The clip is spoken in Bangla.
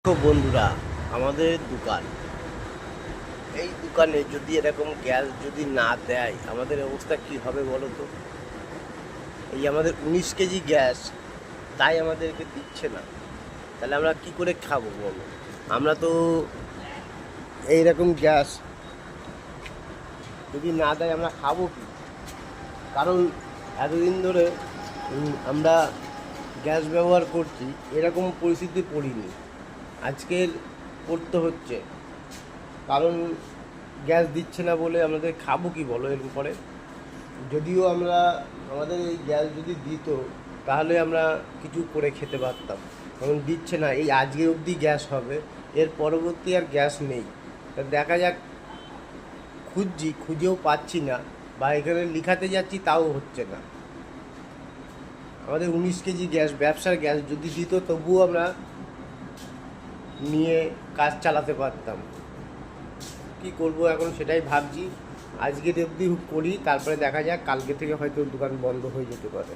তো বন্ধুরা, আমাদের দোকান, এই দোকানে যদি এরকম গ্যাস যদি না দেয় আমাদের অবস্থা কি হবে বলো তো। এই আমাদের 19 কেজি গ্যাস, তাই আমাদেরকে দিচ্ছে না। তাহলে আমরা কি করে খাবো বলো? আমরা তো এইরকম গ্যাস যদি না দেয় আমরা খাবো কি? কারণ এতদিন ধরে আমরা গ্যাস ব্যবহার করছি, এরকম পরিস্থিতি পড়িনি, আজকের পড়তে হচ্ছে। কারণ গ্যাস দিচ্ছে না বলে আমাদের খাবো কি বলো এর পরে? যদিও আমাদের এই গ্যাস যদি দিত তাহলে আমরা কিছু করে খেতে পারতাম, কারণ দিচ্ছে না। এই আজকে অবধি গ্যাস হবে, এর পরবর্তী আর গ্যাস নেই। তা দেখা যাক, খুঁজেও পাচ্ছি না, বা এখানে লিখাতে যাচ্ছি তাও হচ্ছে না। আমাদের 19 কেজি গ্যাস, ব্যবসার গ্যাস যদি দিত তবুও আমরা নিয়ে কাজ চালাতে পারতাম। কি করব এখন সেটাই ভাবছি। আজকে অবধি করি, তারপরে দেখা যাক, কালকে থেকে হয়তো দোকান বন্ধ হয়ে যেতে পারে।